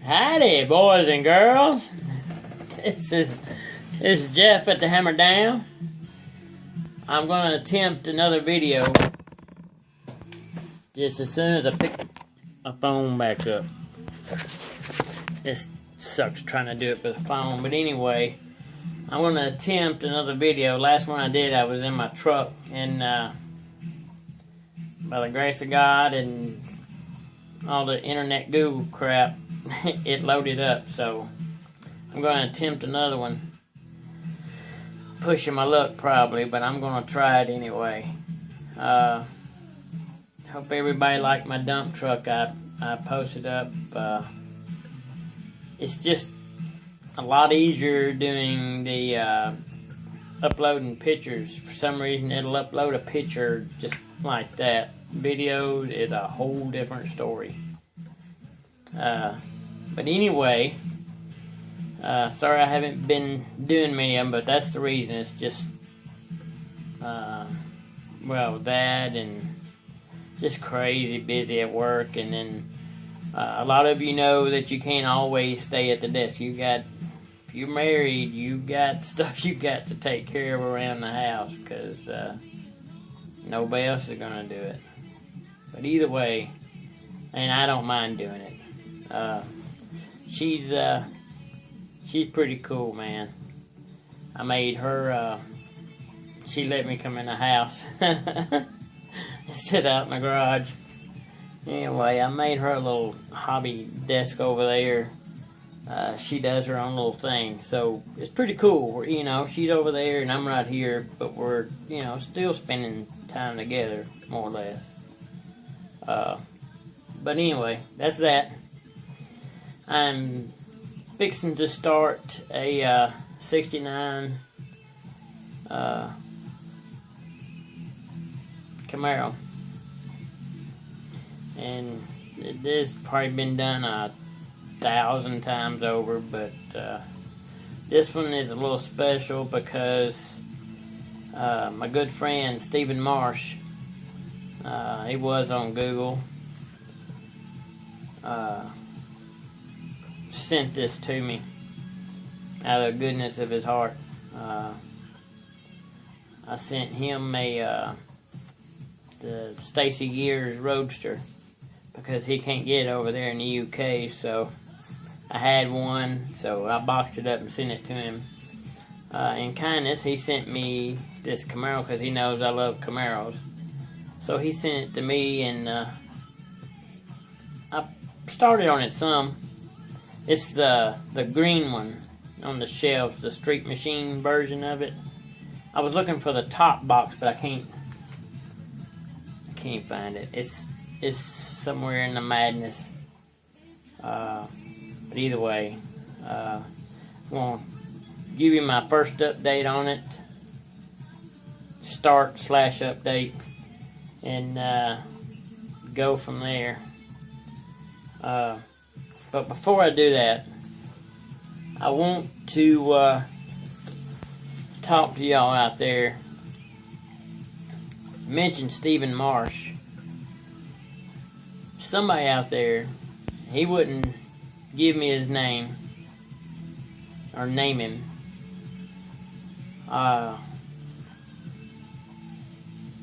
Howdy, boys and girls. This is Jeff at the Hammer Down. I'm going to attempt another video just as soon as I pick my phone back up. This sucks trying to do it with a phone, but anyway, I'm going to attempt another video. Last one I did, I was in my truck, and by the grace of God and all the internet Google crap, it loaded up, so I'm going to attempt another one. Pushing my luck probably, but I'm going to try it anyway. Hope everybody liked my dump truck I posted up. It's just a lot easier doing the uploading pictures. For some reason it'll upload a picture just like that. Video is a whole different story. But anyway, sorry I haven't been doing many of them, but that's the reason. It's just, well, that and just crazy busy at work. And then a lot of you know that you can't always stay at the desk. If you're married, you got stuff you got to take care of around the house, because nobody else is going to do it. But either way, and I don't mind doing it. She's pretty cool, man. I made her, she let me come in the house and sit out in the garage. Anyway, I made her a little hobby desk over there. She does her own little thing, so it's pretty cool. You know, she's over there and I'm right here, but we're, you know, still spending time together, more or less. But anyway, that's that. I'm fixing to start a 69 CAMARO, and this has probably been done 1,000 times over, but this one is a little special because my good friend Stephen Marsh, he was on Google, sent this to me out of the goodness of his heart. I sent him the Stacy Gears Roadster because he can't get it over there in the UK, so I had one, so I boxed it up and sent it to him. In kindness, he sent me this CAMARO because he knows I love Camaros. So he sent it to me, and I started on it some. It's the green one on the shelves, the Street Machine version of it. I was looking for the top box, but I can't find it. It's somewhere in the madness. But either way, I'm gonna give you my first update on it. Start/update, and go from there. But before I do that, I want to talk to y'all out there. Mention Stephen Marsh. Somebody out there, he wouldn't give me his name or name him.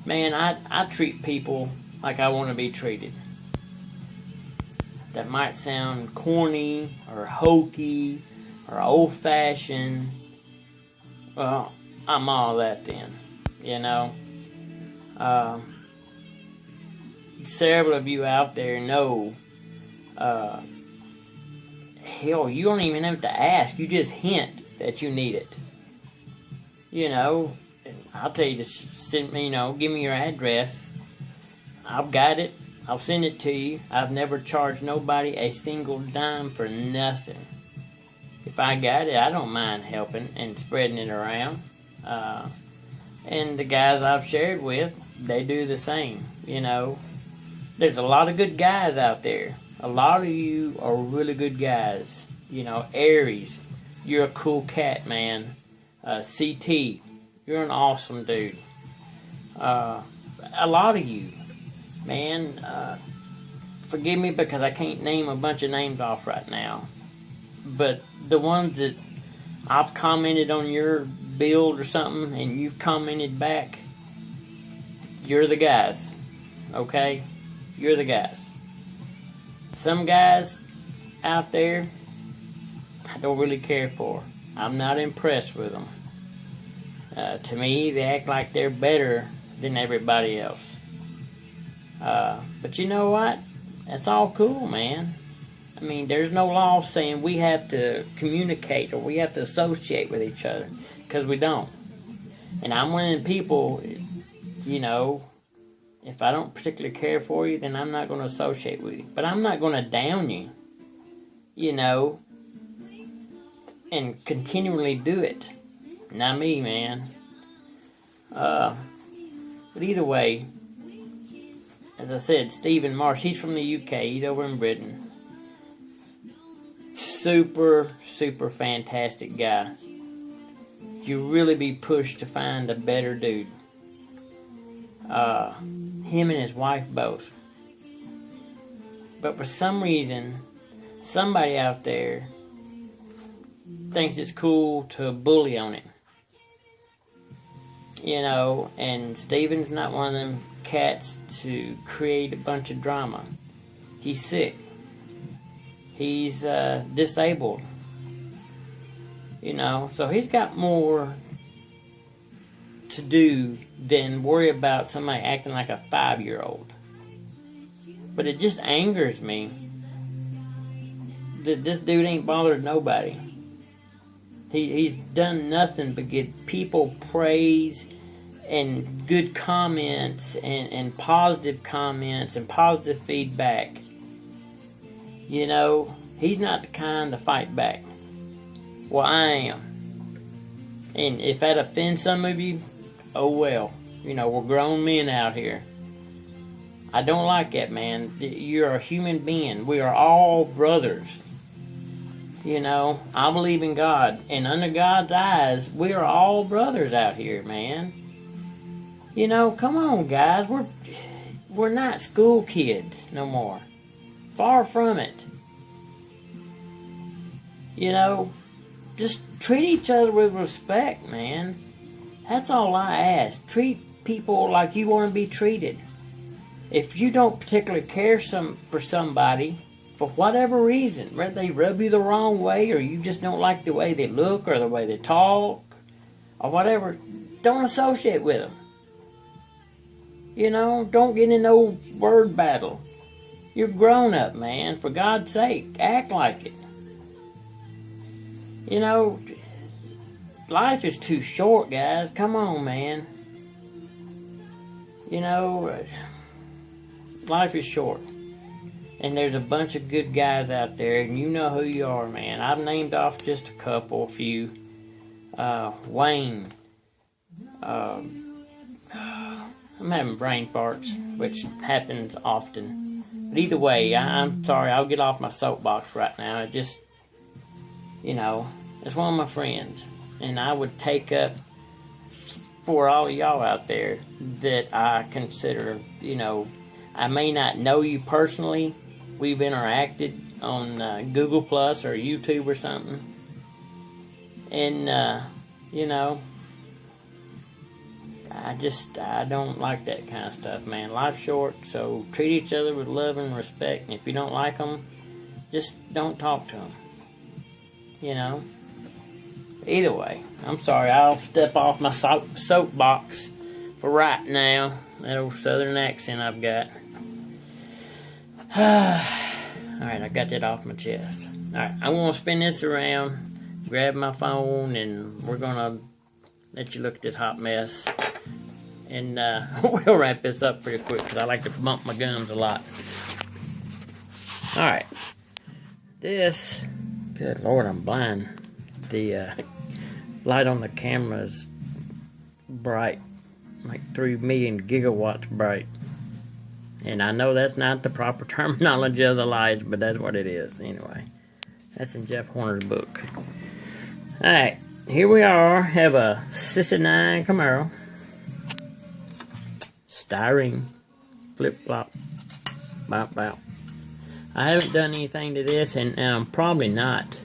Man, I treat people like I want to be treated. That might sound corny or hokey or old-fashioned. Well, I'm all that then, you know. Several of you out there know, hell, you don't even have to ask. You just hint that you need it. You know, I'll tell you to send me, you know, give me your address. I've got it. I'll send it to you. I've never charged nobody a single dime for nothing. If I got it, I don't mind helping and spreading it around. And the guys I've shared with, they do the same, you know. There's a lot of good guys out there. A lot of you are really good guys. You know, Aries, you're a cool cat, man. CT, you're an awesome dude. A lot of you, man, forgive me because I can't name a bunch of names off right now. But the ones that I've commented on your build or something and you've commented back, you're the guys. Okay? You're the guys. Some guys out there I don't really care for. I'm not impressed with them. To me, they act like they're better than everybody else. But you know what? That's all cool, man. I mean, there's no law saying we have to communicate or we have to associate with each other, because we don't. And I'm one of the people, you know, if I don't particularly care for you, then I'm not going to associate with you. But I'm not going to down you, you know, and continually do it. Not me, man. But either way, as I said, Stephen Marsh, he's from the UK. He's over in Britain. Super, super fantastic guy. You really be pushed to find a better dude. Him and his wife both. But for some reason, somebody out there thinks it's cool to bully on him. You know, and Steven's not one of them cats to create a bunch of drama. He's sick. He's disabled. You know, so he's got more to do than worry about somebody acting like a 5-year-old. But it just angers me that this dude ain't bothered nobody. He's done nothing but get people praise and good comments and positive comments and positive feedback. You know, he's not the kind to fight back. Well, I am. And if that offends some of you, oh well. You know, we're grown men out here. I don't like that, man. You're a human being. We are all brothers. You know, I believe in God. And under God's eyes, we are all brothers out here, man. You know, come on, guys. We're not school kids no more. Far from it. You know, just treat each other with respect, man. That's all I ask. Treat people like you want to be treated. If you don't particularly care for somebody, for whatever reason, whether they rub you the wrong way or you just don't like the way they look or the way they talk or whatever, don't associate with them. You know, don't get in no word battle. You're grown up, man. For God's sake, act like it. You know, life is too short, guys. Come on, man. You know, life is short. And there's a bunch of good guys out there, and you know who you are, man. I've named off just a few. Wayne. I'm having brain farts, which happens often. But either way, I'm sorry, I'll get off my soapbox right now. It just, you know, it's one of my friends. And I would take up for all of y'all out there that I consider, you know, I may not know you personally. We've interacted on Google Plus or YouTube or something. And, you know, I don't like that kind of stuff, man. Life's short, so treat each other with love and respect. And if you don't like them, just don't talk to them. You know? Either way, I'm sorry. I'll step off my soapbox for right now. That old southern accent I've got. Alright, I got that off my chest. Alright, I'm going to spin this around, grab my phone, and we're going to let you look at this hot mess. And we'll wrap this up pretty quick because I like to bump my gums a lot. Alright. This, good Lord, I'm blind. The light on the camera is bright. Like 3 million gigawatts bright. And I know that's not the proper terminology of the lights, but that's what it is. Anyway, that's in Jeff Horner's book. Alright, here we are. Have a 69 Camaro. Styrene. Flip-flop. Bop, bop. I haven't done anything to this, and I'm probably not.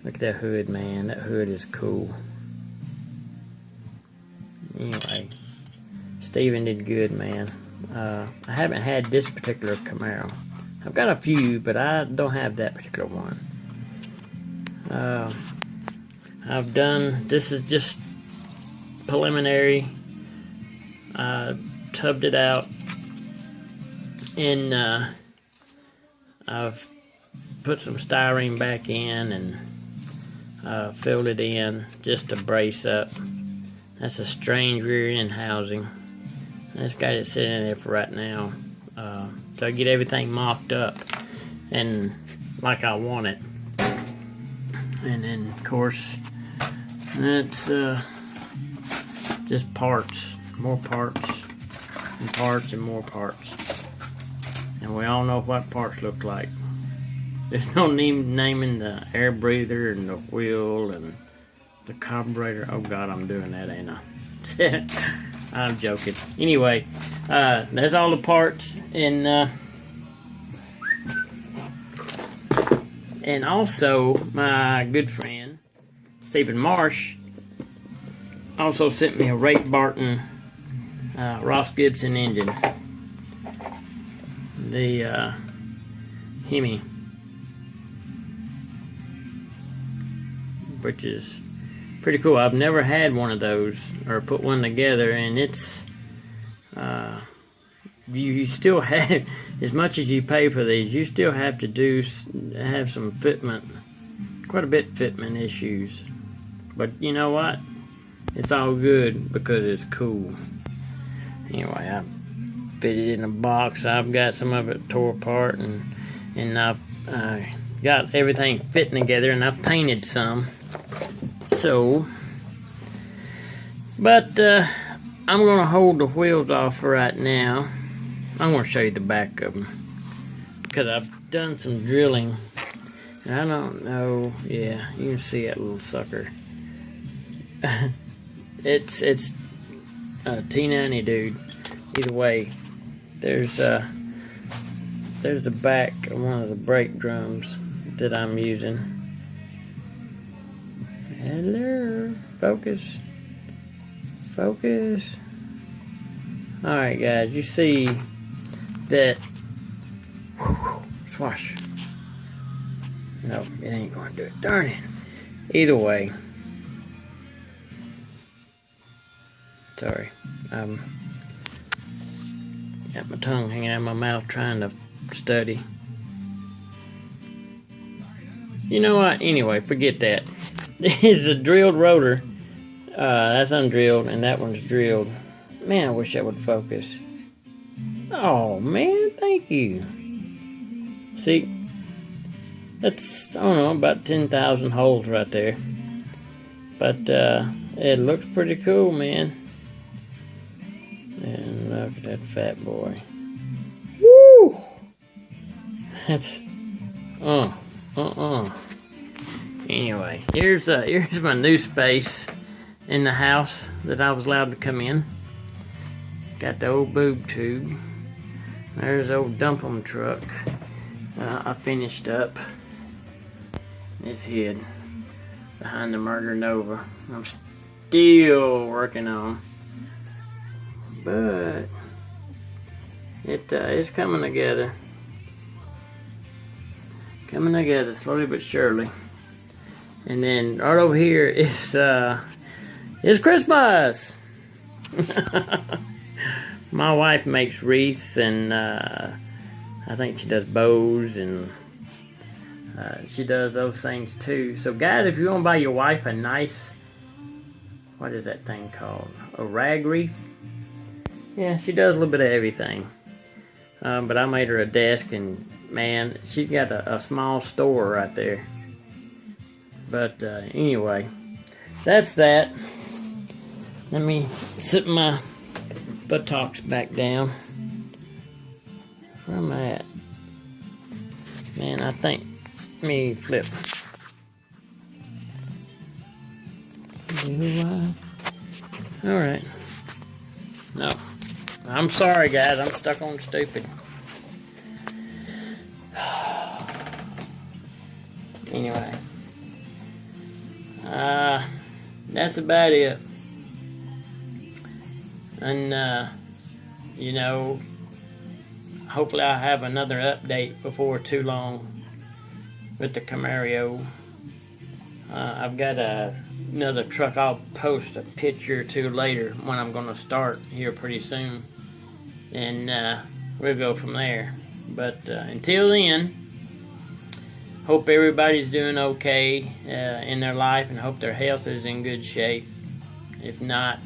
Look at that hood, man. That hood is cool. Anyway, Steven did good, man. I haven't had this particular Camaro. I've got a few, but I don't have that particular one. I've done, this is just preliminary. I tubbed it out, and I've put some styrene back in and filled it in just to brace up. That's a strange rear end housing. I just got it sitting in there for right now. So I get everything mocked up and like I want it. And then of course that's just parts, more parts, and parts and more parts. And we all know what parts look like. There's no naming the air breather and the wheel and the carburetor. Oh God, I'm doing that, ain't I? I'm joking. Anyway, there's all the parts, and also my good friend Stephen Marsh also sent me a Ray Barton Ross Gibson engine, the Hemi, which is pretty cool. I've never had one of those or put one together, and it's you still have, as much as you pay for these, you still have to have some fitment, quite a bit fitment issues. But you know what? It's all good because it's cool. Anyway, I fit it in a box. I've got some of it tore apart, and I've got everything fitting together, and I've painted some. So, but I'm going to hold the wheels off for right now. I'm going to show you the back of them, because I've done some drilling, and I don't know. Yeah, you can see that little sucker. it's a T90, dude. Either way, there's the back of one of the brake drums that I'm using. Hello, focus. Alright guys, you see that, swash. No, it ain't gonna do it, darn it. Either way, sorry, got my tongue hanging out of my mouth trying to study. You know what, anyway, forget that. It's a drilled rotor. That's undrilled, and that one's drilled. Man, I wish that would focus. Oh, man, thank you. See, that's, I don't know, about 10,000 holes right there. But, it looks pretty cool, man. And look at that fat boy. Woo! That's, Anyway, here's my new space in the house that I was allowed to come in. Got the old boob tube. There's the old dump 'em truck. I finished up. It's hid behind the Murder Nova. I'm still working on, but it's coming together. Coming together slowly but surely. And then right over here is Christmas. My wife makes wreaths, and I think she does bows, and she does those things too. So guys, if you want to buy your wife a nice, what is that thing called? A rag wreath? Yeah, she does a little bit of everything. But I made her a desk, and man, she's got a small store right there. But anyway, that's that. Let me sit my buttocks back down. Where am I at? Man, I think, let me flip. Alright. No. I'm sorry guys, I'm stuck on stupid. Anyway, that's about it. And you know, hopefully I'll have another update before too long with the CAMARO. I've got another truck I'll post a picture or two later when I'm going to start here pretty soon. And we'll go from there. But until then, hope everybody's doing okay in their life, and hope their health is in good shape. If not,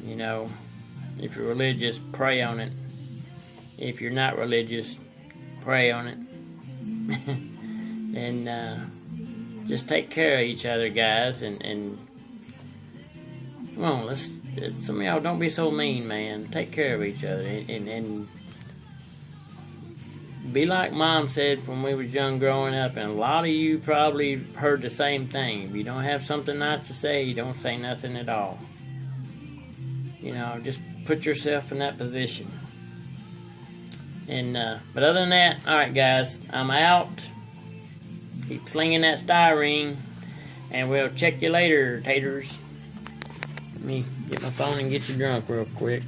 you know, if you're religious, pray on it. If you're not religious, pray on it. And just take care of each other, guys. And come on, some of y'all don't be so mean, man. Take care of each other. And be like Mom said when we was young growing up, and a lot of you probably heard the same thing. If you don't have something nice to say, you don't say nothing at all. You know, just put yourself in that position. And but other than that, alright guys, I'm out. Keep slinging that styrene, and we'll check you later, taters. Let me get my phone and get you drunk real quick.